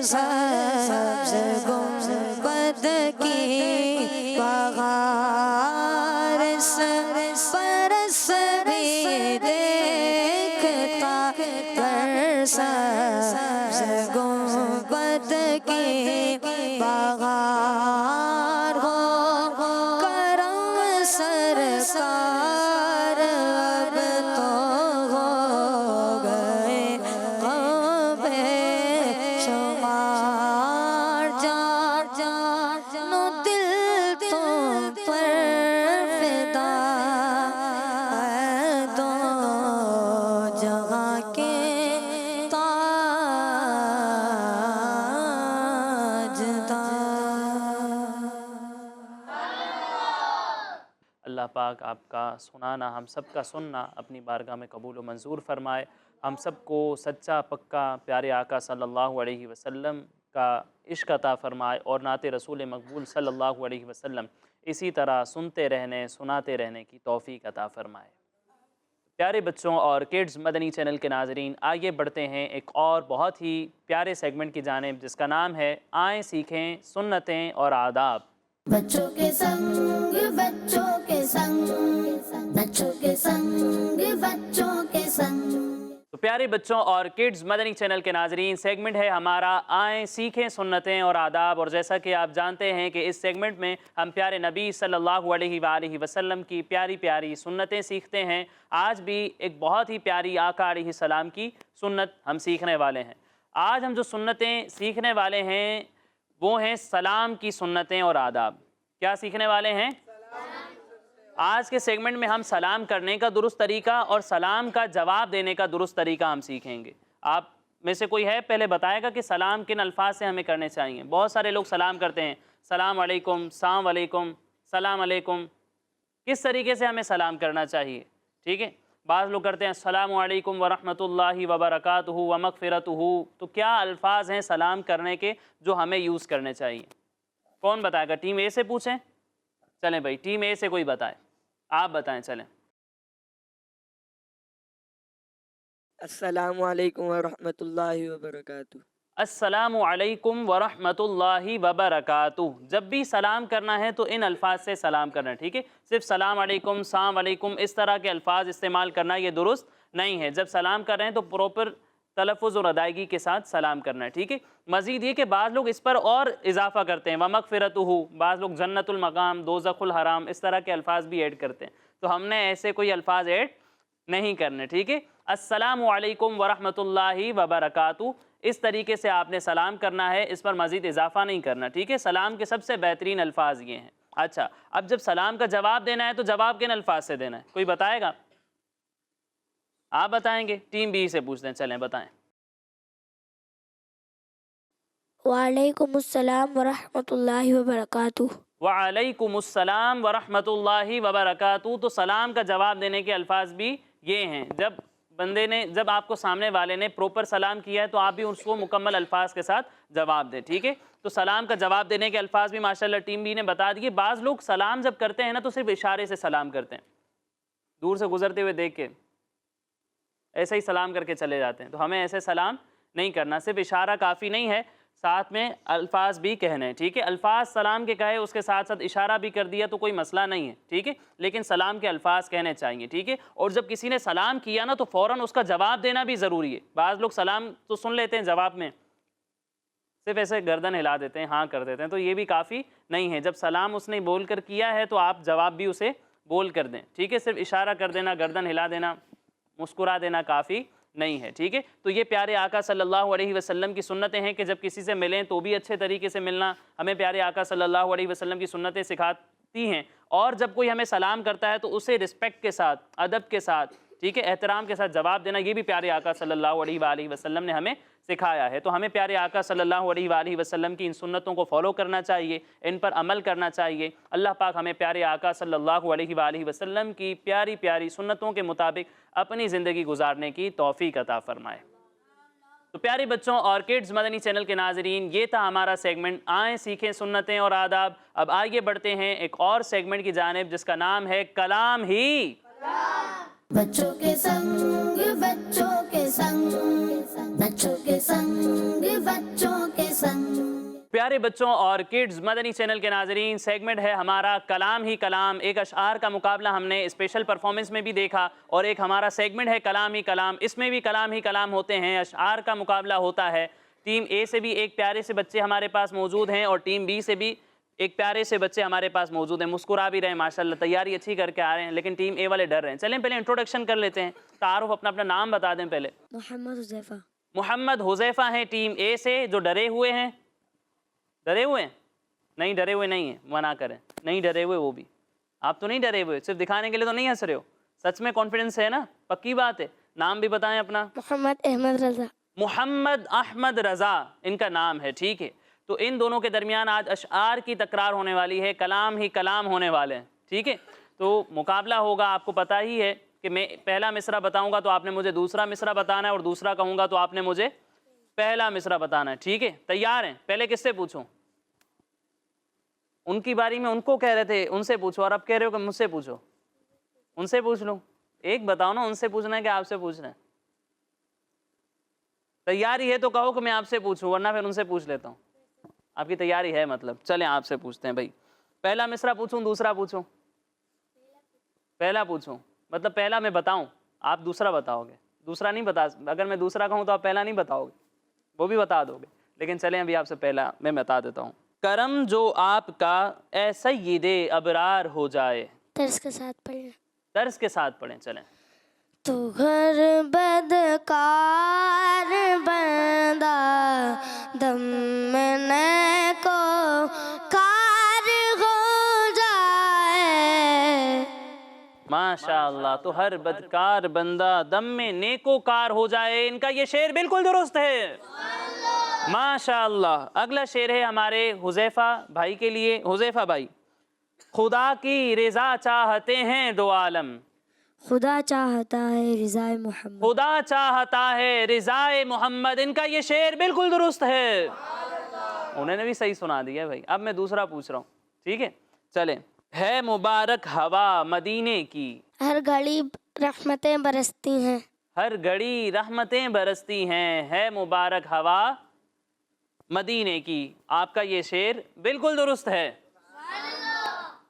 सब्ज़ गुंबद की बहार बरस भी देखता कर सब्ज़ गुंबद की बहार हो करम सरकार अब तो हो गए क़ाबे शुमार जानो दिल तुम पर फिदा है दो जहाँ के
अल्लाह पाक आपका सुनाना, हम सब का सुनना अपनी बारगाह में कबूल व मंजूर फरमाए। हम सबको सच्चा पक्का प्यारे आका सल्लल्लाहु अलैहि वसल्लम का इश्क अता फरमाए और नाते रसूल मकबूल सल्लल्लाहु अलैहि वसल्लम इसी तरह सुनते रहने सुनाते रहने की तौफीक अता फरमाए। प्यारे बच्चों और किड्स मदनी चैनल के नाज़रीन, आइए बढ़ते हैं एक और बहुत ही प्यारे सेगमेंट की जानिब जिसका नाम है आएँ सीखें सुन्नतें और आदाब।
बच्चों के संग बच्चों के संग बच्चों के संग बच्चों के संग।
तो प्यारे बच्चों और किड्स मदनी चैनल के नाज़रीन, सेगमेंट है हमारा आएँ सीखें सुन्नतें और आदाब। और जैसा कि आप जानते हैं कि इस सेगमेंट में हम प्यारे नबी सल्लल्लाहु अलैहि वसल्लम की प्यारी प्यारी सुन्नतें सीखते हैं। आज भी एक बहुत ही प्यारी आका अलैहिस्सलाम की सुन्नत हम सीखने वाले हैं। आज हम जो सुन्नतें सीखने वाले हैं वो हैं सलाम की सुन्नतें और आदाब। क्या सीखने वाले हैं? आज के सेगमेंट में हम सलाम करने का दुरुस्त तरीका और सलाम का जवाब देने का दुरुस्त तरीका हम सीखेंगे। आप में से कोई है पहले बताएगा कि सलाम किन अल्फाज से हमें करने चाहिए? बहुत सारे लोग सलाम करते हैं, सलाम अलैकुम, साम अलैकुम, सलाम अलैकुम। किस तरीके से हमें सलाम करना चाहिए? ठीक है, बाज़ लोग करते हैं अस्सलामु अलैकुम व रहमतुल्लाहि व बरकातुहू व मग़फ़िरतुहू। तो क्या अल्फाज हैं सलाम करने के जो हमें यूज़ करने चाहिए? कौन बताएगा? टीम ए से पूछें। चलें भाई, टीम ए से कोई बताए, आप बताएं। चलें।
अस्सलामु अलैकुम व रहमतुल्लाहि व बरकातुहू।
अस्सलामु अलैकुम व रहमतुल्लाहि व बरकातुहू। जब भी सलाम करना है तो इन अल्फाज से सलाम करना है। ठीक है, सिर्फ सलाम अलैकुम, साम अलैकुम इस तरह के अल्फाज इस्तेमाल करना ये दुरुस्त नहीं है। जब सलाम कर रहे हैं तो प्रॉपर तलफ़ुज़ और अदायगी के साथ सलाम करना है। ठीक है, मज़ीद ये कि बाज़ लोग इस पर और इजाफ़ा करते हैं, व मग़फ़िरतुहू, बाज़ लोग जन्नतुल मक़ाम, दोज़ख़ुल हराम इस तरह के अल्फाज भी ऐड करते हैं। तो हमने ऐसे कोई अल्फाज ऐड नहीं करने। ठीक है, अस्सलामु अलैकुम व रहमतुल्लाहि व बरकातुहू इस तरीके से आपने सलाम करना है, इस पर मज़ीद इजाफ़ा नहीं करना। ठीक है, सलाम के सबसे बेहतरीन अल्फाज ये हैं। अच्छा, अब जब सलाम का जवाब देना है तो जवाब किन अल्फाज से देना है? कोई बताएगा? आप बताएंगे? टीम बी से पूछते हैं। चलें बताएं।
वालेकुमुस्सलाम व रहमतुल्लाहि व बरकातुहू।
वालेकुमुस्सलाम व रहमतुल्लाहि व बरकातुहू। तो सलाम का जवाब देने के अल्फाज भी ये हैं। जब आपको सामने वाले ने प्रॉपर सलाम किया है तो आप भी उसको मुकम्मल अल्फाज के साथ जवाब दें। ठीक है, तो सलाम का जवाब देने के अल्फाज भी माशाल्लाह टीम बी ने बता दिए। बाज़ लोग सलाम जब करते हैं ना तो सिर्फ इशारे से सलाम करते हैं, दूर से गुजरते हुए देख के ऐसे ही सलाम करके चले जाते हैं। तो हमें ऐसे सलाम नहीं करना, सिर्फ इशारा काफ़ी नहीं है, साथ में अल्फाज भी कहने हैं। ठीक है, अल्फाज सलाम के कहे उसके साथ साथ इशारा भी कर दिया तो कोई मसला नहीं है। ठीक है, लेकिन सलाम के अल्फाज कहने चाहिए। ठीक है, और जब किसी ने सलाम किया ना तो फ़ौरन उसका जवाब देना भी ज़रूरी है। बाज़ लोग सलाम तो सुन लेते हैं, जवाब में सिर्फ ऐसे गर्दन हिला देते हैं, हाँ कर देते हैं, तो ये भी काफ़ी नहीं है। जब सलाम उसने बोल कर किया है तो आप जवाब भी उसे बोल कर दें। ठीक है, सिर्फ इशारा कर देना, गर्दन हिला देना, मुस्कुरा देना काफ़ी नहीं है। ठीक है, तो ये प्यारे आका सल्लल्लाहु अलैहि वसल्लम की सुन्नतें हैं कि जब किसी से मिलें तो भी अच्छे तरीके से मिलना हमें प्यारे आका सल्लल्लाहु अलैहि वसल्लम की सुन्नतें सिखाती हैं। और जब कोई हमें सलाम करता है तो उसे रिस्पेक्ट के साथ, अदब के साथ, ठीक है, एहतराम के साथ जवाब देना, ये भी प्यारे आका सल्लल्लाहु अलैहि वसल्लम ने हमें सिखाया है। तो हमें प्यारे आका सल्लल्लाहु अलैहि वसल्लम की इन सुन्नतों को फॉलो करना चाहिए, इन पर अमल करना चाहिए। अल्लाह पाक हमें प्यारे आका सल्लल्लाहु अलैहि वसल्लम की प्यारी प्यारी सुन्नतों के मुताबिक अपनी ज़िंदगी गुजारने की तौफीक अता फ़रमाए। तो प्यारे बच्चों और किड्स मदनी चैनल के नाज़रीन, ये था हमारा सेगमेंट आएँ सीखें सुन्नतें और आदाब। अब आगे बढ़ते हैं एक और सेगमेंट की जानिब जिसका नाम है कलाम ही
बच्चों के संग बच्चों के संग बच्चों के संग बच्चों के संग।
प्यारे बच्चों और किड्स, मदनी चैनल के नाजरीन, सेगमेंट है हमारा कलाम ही कलाम। एक अशआर का मुकाबला हमने स्पेशल परफॉर्मेंस में भी देखा और एक हमारा सेगमेंट है कलाम ही कलाम, इसमें भी कलाम ही कलाम होते हैं, अशआर का मुकाबला होता है। टीम ए से भी एक प्यारे से बच्चे हमारे पास मौजूद हैं और टीम बी से भी एक प्यारे से बच्चे हमारे पास मौजूद हैं। मुस्कुरा भी रहे हैं माशाल्लाह, तैयारी अच्छी करके आ रहे हैं, लेकिन टीम ए वाले डर रहे हैं। चलें पहले इंट्रोडक्शन कर लेते हैं, तारुफ अपना अपना नाम बता दें पहले।
मोहम्मद हुज़ैफ़ा।
मोहम्मद हुज़ैफ़ा हैं टीम ए से, जो डरे हुए हैं। डरे हुए हैं? नहीं, डरे हुए नहीं हैं, मना करें, नहीं डरे हुए वो भी। आप तो नहीं डरे हुए, सिर्फ दिखाने के लिए तो नहीं हंस रहे हो, सच में कॉन्फिडेंस है ना? पक्की बात है। नाम भी बताएं अपना।
मोहम्मद अहमद रज़ा।
मोहम्मद अहमद रज़ा इनका नाम है, ठीक है। तो इन दोनों के दरमियान आज अशआर की तकरार होने वाली है, कलाम ही कलाम होने वाले हैं, ठीक है। तो मुकाबला होगा, आपको पता ही है कि मैं पहला मिसरा बताऊंगा तो आपने मुझे दूसरा मिसरा बताना है और दूसरा कहूँगा तो आपने मुझे पहला मिसरा बताना है, ठीक है। तैयार हैं? पहले किससे पूछूं? उनकी बारी में उनको कह रहे थे उनसे पूछो और अब कह रहे हो कि मुझसे पूछो। उनसे पूछ लूँ? एक बताओ ना, उनसे पूछना है कि आपसे पूछना है? तैयारी है तो कहो कि मैं आपसे पूछूं, वरना फिर उनसे पूछ लेता हूँ। आपकी तैयारी है मतलब? चलें आपसे पूछते हैं भाई। पहला मिसरा पूछूं, दूसरा पूछूं? पहला पूछूं, मतलब पहला मैं बताऊं, आप दूसरा बताओगे। दूसरा नहीं बता, अगर मैं दूसरा कहूं तो आप पहला नहीं बताओगे, वो भी बता दोगे। लेकिन चलें अभी आपसे पहला मैं बता देता हूं। करम जो आपका ए सय्यिदे अबरार हो जाए।
तर्स के साथ पढ़ना।
तर्स के साथ पढ़ें, चलें।
तो घर बदकार बंदा दम में को कार हो जाए।
माशाअल्लाह। तो हर बदकार बंदा दम में नेकोकार हो जाए। इनका ये शेर बिल्कुल दुरुस्त है, माशाअल्लाह। अगला शेर है हमारे हुज़ैफ़ा भाई के लिए। हुज़ैफ़ा भाई, खुदा की रज़ा चाहते हैं दो आलम।
खुदा चाहता है रिज़ाए मोहम्मद।
खुदा चाहता है रिज़ाए मोहम्मद। इनका ये शेर बिल्कुल दुरुस्त है, उन्होंने भी सही सुना दिया भाई। अब मैं दूसरा पूछ रहा हूँ, ठीक है। चलें। है मुबारक हवा मदीने की।
हर घड़ी रहमतें बरसती हैं।
हर घड़ी रहमतें बरसती हैं। है मुबारक हवा मदीने की। आपका ये शेर बिल्कुल दुरुस्त है।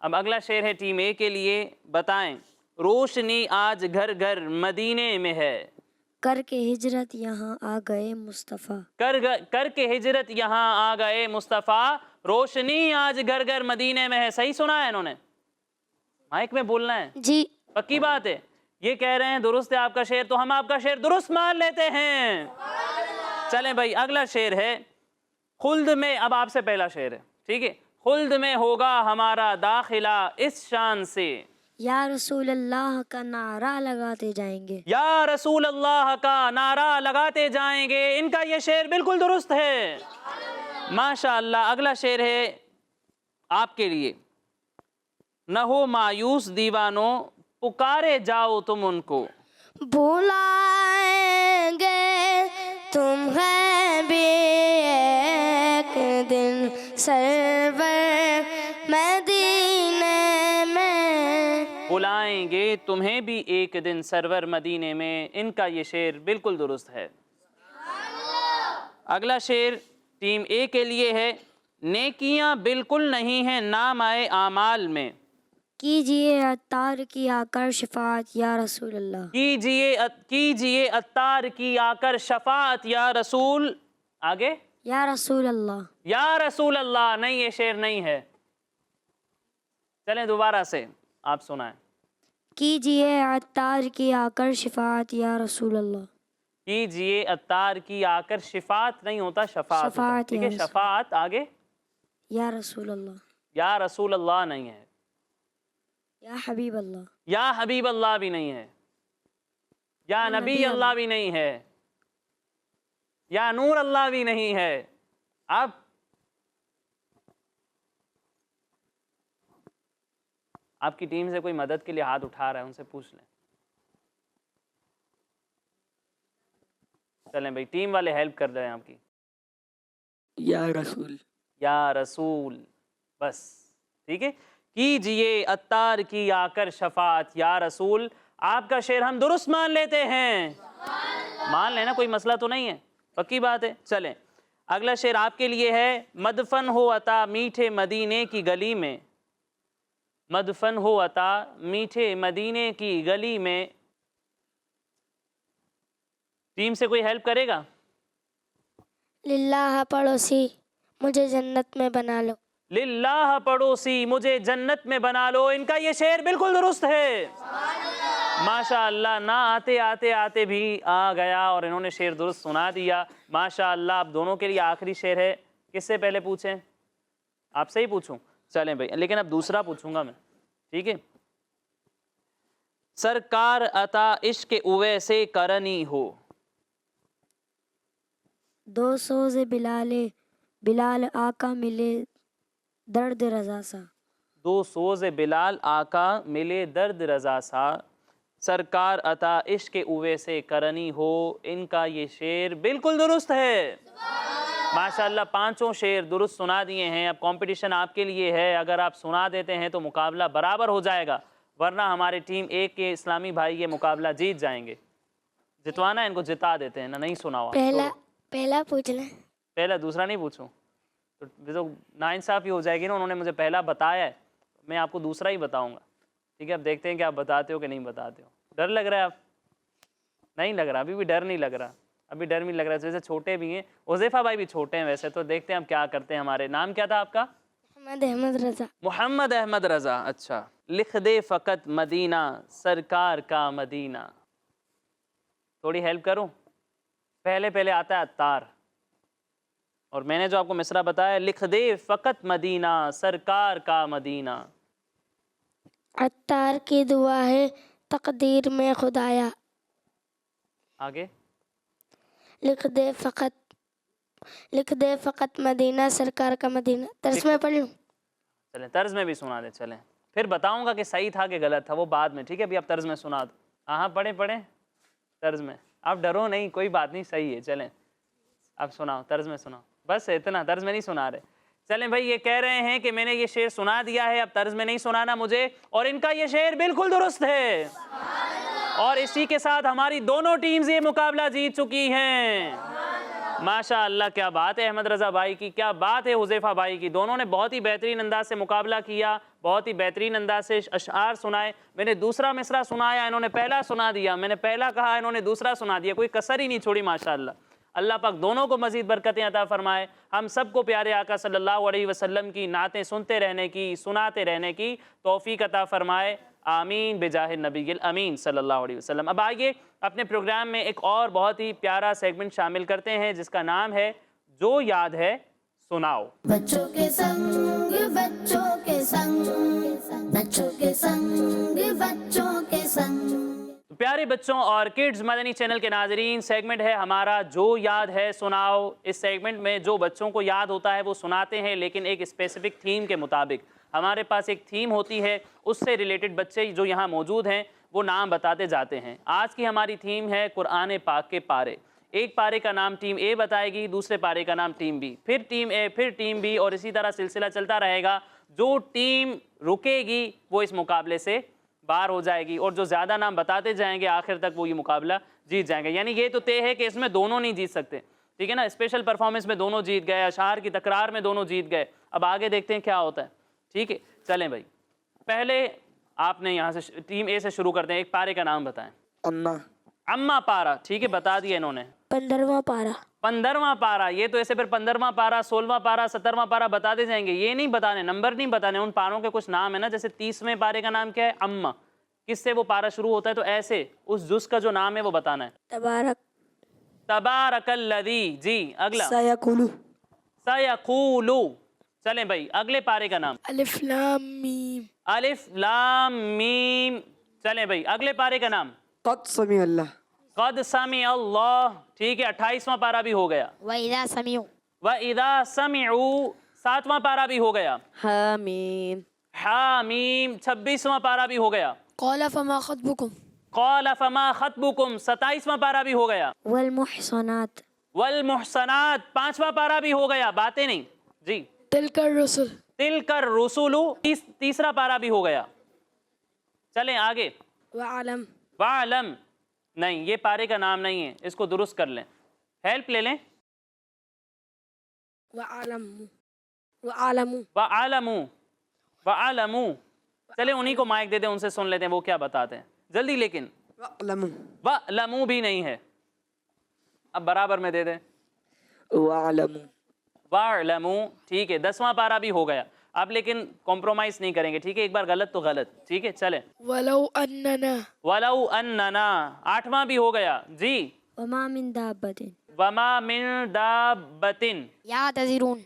अब अगला शेर है टीम ए के लिए। बताएं। रोशनी आज घर घर मदीने में है।
करके हिजरत यहाँ आ गए मुस्तफ़ा।
करके हिजरत यहाँ आ गए मुस्तफ़ा। रोशनी आज घर घर मदीने में है। सही सुना है इन्होंने? माइक में बोलना है
जी।
पक्की बात है? ये कह रहे हैं दुरुस्त है आपका शेर, तो हम आपका शेर दुरुस्त मान लेते हैं। चलें भाई, अगला शेर है खुल्द में। अब आपसे पहला शेर है, ठीक है। खुल्द में होगा हमारा दाखिला इस शान से।
या रसूल अल्लाह का नारा लगाते जाएंगे।
या रसूल अल्लाह का नारा लगाते जाएंगे। इनका ये शेर बिल्कुल दुरुस्त है, माशाअल्लाह। अगला शेर है आपके लिए। न हो मायूस दीवानों पुकारे जाओ तुम उनको।
बुलाएंगे तुम्हें भी एक दिन सरवर मदीने में।
बुलाएंगे तुम्हें भी एक दिन सरवर मदीने में। इनका ये शेर बिल्कुल दुरुस्त है। अगला शेर टीम ए के लिए है। नेकियां बिल्कुल नहीं हैं नाम आए आमाल में।
कीजिए अत्तार की आकर शफात या रसूल अल्लाह।
कीजिए अत्तार की आकर शफात या रसूल। आगे
या रसूल अल्लाह।
या रसूल अल्लाह। नहीं, ये शेर नहीं है। चलें दोबारा से, आप सुनाएं।
कीजिए अत्तार की आकर शफात या रसूल अल्लाह।
कीजिए अत्तार की आकर शिफात नहीं होता, शफात होता है, ठीक है। शफात। आगे
या रसूल अल्लाह।
या रसूल अल्लाह नहीं है।
या हबीब अल्लाह।
या हबीब अल्लाह भी नहीं है। या नबी अल्लाह भी नहीं है। या नूर अल्लाह भी नहीं है। अब आपकी टीम से कोई मदद के लिए हाथ उठा रहा है, उनसे पूछ लें। चलें भाई, टीम वाले हेल्प कर रहे हैं आपकी।
या रसूल।
या रसूल, बस ठीक है। कीजिए अत्तार की आकर शफात या रसूल। آپ کا شعر ہم درست مان لیتے ہیں. مان لینا, کوئی مسئلہ تو نہیں ہے, پکی بات ہے. چلیں اگلا شعر آپ کے لیے ہے. مدفن ہو عطا میٹھے مدینے کی گلی میں, مدفن ہو عطا میٹھے مدینے کی گلی میں. ٹیم سے کوئی ہیلپ کرے گا؟
للہ پڑوسی مجھے جنت میں بنا لو.
للہ پڑوسی مجھے جنت میں بنا لو. ان کا یہ شعر بالکل درست ہے. ماشاء اللہ, نہ آتے آتے آتے بھی آ گیا اور انہوں نے شعر درست سنا دیا. ماشاء اللہ. آپ دونوں کے لیے آخری شعر ہے. کس سے پہلے پوچھیں؟ آپ سے ہی پوچھوں؟ چلیں بھائی, لیکن اب دوسرا پوچھوں گا میں, ٹھیک ہے. سرکار عطا عشق اوے سے کرنی ہو.
دو سوز بلال آقا ملے درد رضا سا.
دو سوز بلال آقا ملے درد رضا سا. سرکار عطا عشق اوے سے کرنی ہو. ان کا یہ شعر بالکل درست ہے. ماشاءاللہ, پانچوں شعر درست سنا دیے ہیں. اب کمپٹیشن آپ کے لیے ہے, اگر آپ سنا دیتے ہیں تو مقابلہ برابر ہو جائے گا, ورنہ ہمارے ٹیم ایک کے اسلامی بھائی یہ مقابلہ جیت جائیں گے. جتوانا ہے ان کو جتا دیتے ہیں نا, نہیں سنا ہوا.
پہلا پوچھ لیں.
پہلا, دوسرا نہیں پوچھوں تو ناانصافی ہو جائے گی نا. انہوں نے مجھے پہلا بتایا ہے, میں آپ کو دوسرا ہی بتاؤں گا. ٹھیک ہے, اب دیکھتے ہیں کہ آپ بتاتے ہو کہ نہیں بتاتے ہو. ڈر لگ رہا ہے؟ آپ نہیں لگ رہا, ابھی بھی ڈر نہیں لگ رہا, ابھی ڈر نہیں لگ رہا. جیسے چھوٹے بھی ہیں, حذیفہ بھائی بھی چھوٹے ہیں ویسے تو. دیکھتے ہیں ہم کیا کرتے ہیں. ہمارے نام کیا تھا آپ کا؟
محمد احمد رضا.
محمد احمد رضا. اچھا. لکھ دے فقط مدینہ سرکار کا مدینہ. تھوڑی ہیلپ کروں؟ پہلے آتا ہے عطار, اور میں نے جو آپ کو مصرع بتایا, لکھ دے فقط مدینہ سرکار کا مدینہ.
عطار کی دعا ہے تقدیر میں خدایا.
آگے.
لکھ دے فقط مدینہ سرکار کا مدینہ. طرز میں پڑھ لوں؟
چلیں طرز میں بھی سنا دیں. چلیں پھر بتاؤں گا کہ صحیح تھا کہ غلط تھا, وہ بعد میں. ٹھیک ہے, ابھی آپ طرز میں سنا دو. ہاں پڑھیں طرز میں. آپ ڈرو نہیں, کوئی بات نہیں, صحیح ہے. چلیں اب سناؤ, طرز میں سناؤ. بس اتنا, طرز میں نہیں سنا رہے. چلیں بھائی, یہ کہہ رہے ہیں کہ میں نے یہ شعر سنا دیا ہے, اب طرز میں نہیں سنانا مجھے, اور ان کا یہ شعر بالکل درست ہے. اور اسی کے ساتھ ہماری دونوں ٹیمز یہ مقابلہ جیت چکی ہیں. ماشاء اللہ, کیا بات ہے احمد رضا بھائی کی, کیا بات ہے حذیفہ بھائی کی. دونوں نے بہت ہی بہترین انداز سے مقابلہ کیا, بہت ہی بہترین انداز سے اشعار سنائے. میں نے دوسرا مصرع سنایا, انہوں نے پہلا سنا دیا. میں نے پہلا کہا, انہوں نے دوسرا سنا دیا. کوئی کسر ہی نہیں چھوڑی. ماشاء اللہ. اللہ پاک دونوں کو مزید برکتیں عطا فرمائے. ہم سب کو پیارے آقا صلی اللہ علیہ وسلم کی نعتیں سنتے رہنے کی, سناتے رہنے کی توفیق عطا فرمائے. آمین بجاہ النبی الامین صلی اللہ علیہ وسلم. اب آئیے اپنے پروگرام میں ایک اور بہت ہی پیارا سیگمنٹ شامل کرتے ہیں, جس کا نام ہے جو یاد ہے سناؤ.
بچوں کے سنگ بچوں کے سنگ بچوں کے سنگ بچوں کے سنگ.
پیارے بچوں اور کڈز مدنی چینل کے ناظرین, سیگمنٹ ہے ہمارا جو یاد ہے سناؤ. اس سیگمنٹ میں جو بچوں کو یاد ہوتا ہے وہ سناتے ہیں, لیکن ایک اسپیسیفک تھیم کے مطابق. ہمارے پاس ایک تھیم ہوتی ہے, اس سے ریلیٹڈ بچے جو یہاں موجود ہیں وہ نام بتاتے جاتے ہیں. آج کی ہماری تھیم ہے قرآن پاک کے پارے. ایک پارے کا نام ٹیم اے بتائے گی, دوسرے پارے کا نام ٹیم بی, پھر ٹیم اے, پھر ٹیم بی, اور اسی طرح سلسلہ چلتا رہے گا. جو ٹیم رکے گی وہ اس مقابلے سے باہر ہو جائے گی, اور جو زیادہ نام بتاتے جائیں گے آخر تک وہ یہ مقابلہ جیت جائیں گے. یعنی یہ تو طے ہے کہ اس میں دونوں نہیں جیت سکتے. ٹھیک ہے نا, اسپیشل پرفارمنس میں دونوں جیت گئے, اشعار کی تکرار میں دونوں جیت گئے. اب آگے دیکھتے ہیں کیا ہوتا ہے. ٹھیک ہے, چلیں بھائی, پہلے آپ نے یہاں سے ٹیم اے سے شروع کرتے ہیں. ایک پارے کا نام بتائیں. اما پارا. ٹھیک ہے, بتا دیا انہوں نے.
15واں پارا.
15واں پارا. یہ تو ایسے پھر 15واں پارا, 16واں پارا, 17واں پارا بتاتے جائیں گے. یہ نہیں بتانے, نمبر نہیں بتانے. ان پاروں کے کچھ نام ہے نا, جیسے 30ویں پارے کا نام کیا ہے؟ اما. کس سے وہ پارا شروع ہوتا ہے؟ تو ایسے اس جز کا جو نام ہے وہ بتانا ہے. تبارک الذی. جی اگلا. سیقولو. چلیں بھائی, اگلے پارے کا نام.
الف لام میم.
الف لام میم. چلیں بھائی, اگلے پارے کا نام.
قد سمع اللہ.
قد سمع اللہ. ٹھیک ہے, 28واں پارا بھی ہو گیا.
وَإِذَا سَمِعُوا.
وَإِذَا سَمِعُوا. 7واں پارا بھی ہو گیا.
حامیم.
حامیم. 26واں پارا بھی ہو گیا.
قال فما خطبكم.
قال فما خطبكم. 27واں پارا بھی ہو گیا.
والمحصنات.
والمحصنات. 5واں پارا بھی ہو گیا. باتیں نہیں. جی.
تلك الرسل.
تلک الرسل. 30 پارا بھی ہو گیا. چلیں آگے.
وعلم.
वालम नहीं, ये पारे का नाम नहीं है, इसको दुरुस्त कर लें, हेल्प ले लें। वालमू, चले उन्हीं को माइक दे दें, उनसे सुन लेते हैं वो क्या बताते हैं जल्दी। लेकिन वालमू भी नहीं है, अब बराबर में दे दें। वालमू, ठीक है, 10वां पारा भी हो गया। आप लेकिन कॉम्प्रोमाइज नहीं करेंगे, ठीक है, एक बार गलत तो गलत, ठीक है, चले। वलौ अन्नना 8वां भी हो गया जी।
वमा मिन दाब्बतिन
वमा मिन दाब्बतिन
यातज़िरून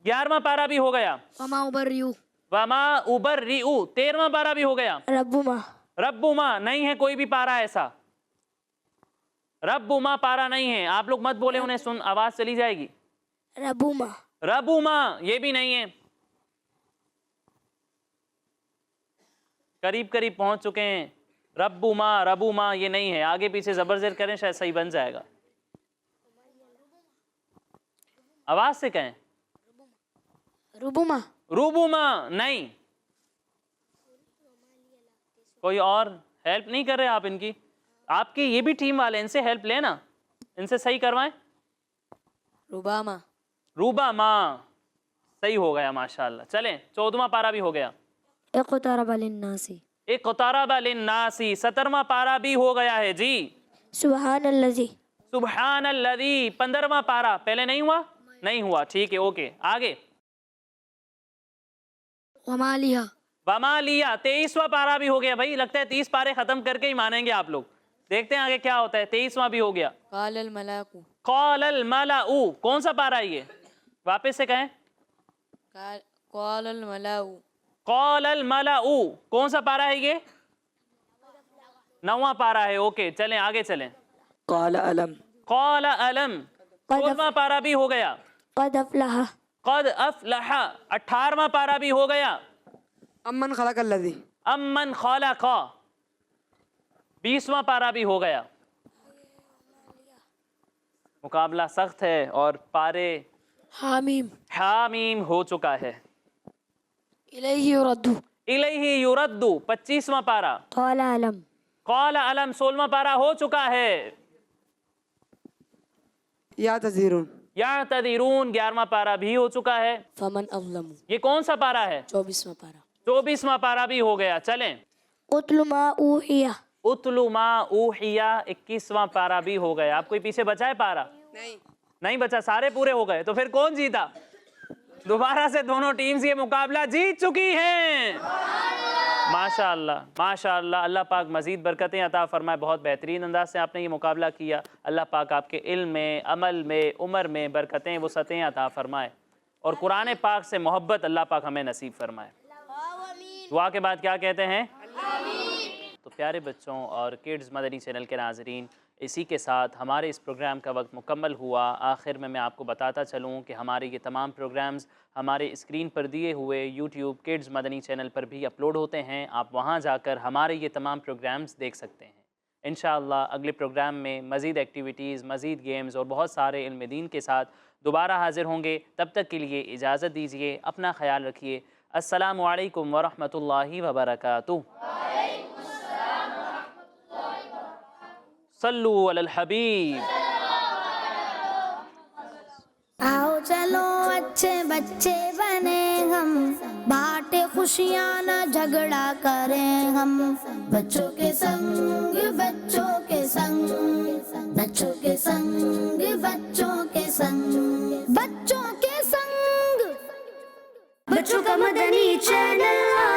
11वां पारा भी हो गया।
वमा उबर्रियु
वमा उबर्रिउ 13वां पारा भी हो गया। रब्बुमा नहीं है कोई भी पारा ऐसा, रब्बुमा पारा नहीं है, आप लोग मत बोले, उन्हें सुन आवाज चली जाएगी। रबुमा ये भी नहीं है, करीब करीब पहुंच चुके हैं। रबुमा ये नहीं है, आगे पीछे जबरजेर करें शायद सही बन जाएगा। आवाज से कहें। रुबुमा नहीं। कोई और हेल्प नहीं कर रहे आप इनकी? आपकी ये भी टीम वाले, इनसे हेल्प लेना, इनसे सही करवाएं। रूबामा सही हो गया माशाल्लाह। चलें 14वां पारा भी हो गया।
इक़्तरबा लिन्नासी
17वां पारा भी हो गया है जी।
सुब्हानल्लज़ी
15वां पारा पहले नहीं हुआ, नहीं हुआ, ठीक है, ओके, आगे।
वमालिया
23वां पारा भी हो गया। भाई लगता है 30 पारे खत्म करके ही मानेंगे आप लोग, देखते हैं आगे क्या होता है। 23वां भी हो गया। क़ालल मलाउ कौन सा पारा है ये? वापस से कहें। क़ालल मलाउ कौन सा पारा है ये? 9वां पारा है, ओके, चलें आगे चलें।
क़ाल अलम
16वां पारा भी हो गया।
क़द अफ़लह
18वां पारा भी हो गया।
अम्मन खलक़ल्लज़ी
20वां पारा भी हो गया। मुकाबला सख्त है और पारे हामीम हो चुका है। इलैहि युरद्दु 25वां पारा। क़ाल अलम 16वां पारा हो चुका है।
यातज़िरून
11वां पारा भी हो चुका है।
फमन अज़लम
ये कौन सा पारा है?
24वां पारा।
24वां पारा भी हो गया। चलें
उतलु मा ऊहिया
21वां पारा भी हो गया। आप कोई पीछे बचा है पारा? नहीं बचा, सारे पूरे हो गए। तो फिर कौन जीता? दोबारा से दोनों टीम्स ये मुकाबला जीत चुकी हैं। माशाअल्लाह माशाअल्लाह, अल्लाह पाक मज़ीद बरकतें अता फरमाए। बहुत बेहतरीन अंदाज से आपने ये मुकाबला किया। अल्लाह पाक आपके इल्म में, अमल में, उम्र में बरकतें वसअतें अता फरमाए और कुरान पाक से मोहब्बत अल्लाह पाक हमें नसीब फरमाए। दुआ के बाद क्या कहते हैं? तो प्यारे बच्चों और किड्स मदनी चैनल के नाज़रीन, इसी के साथ हमारे इस प्रोग्राम का वक्त मुकम्मल हुआ। आखिर में मैं आपको बताता चलूँ कि हमारे ये तमाम प्रोग्राम्स हमारे स्क्रीन पर दिए हुए यूट्यूब किड्स मदनी चैनल पर भी अपलोड होते हैं। आप वहाँ जाकर हमारे ये तमाम प्रोग्राम्स देख सकते हैं। इंशाअल्लाह अगले प्रोग्राम में मज़ीद एक्टिविटीज़, मज़ीद गेम्स और बहुत सारे इल्म दीन के साथ दोबारा हाज़िर होंगे। तब तक के लिए इजाज़त दीजिए, अपना ख्याल रखिए। अस्सलामु अलैकुम वरहमतुल्लाहि वबरकातुहू। सल्लु अलल हबीब।
आओ चलो अच्छे बच्चे बने हम, बांटे खुशियाँ न झगड़ा करें हम। बच्चों के संग बच्चों के संग, बच्चों के संग बच्चों के संग, बच्चों के संग, बच्चों का मदनी चैनल।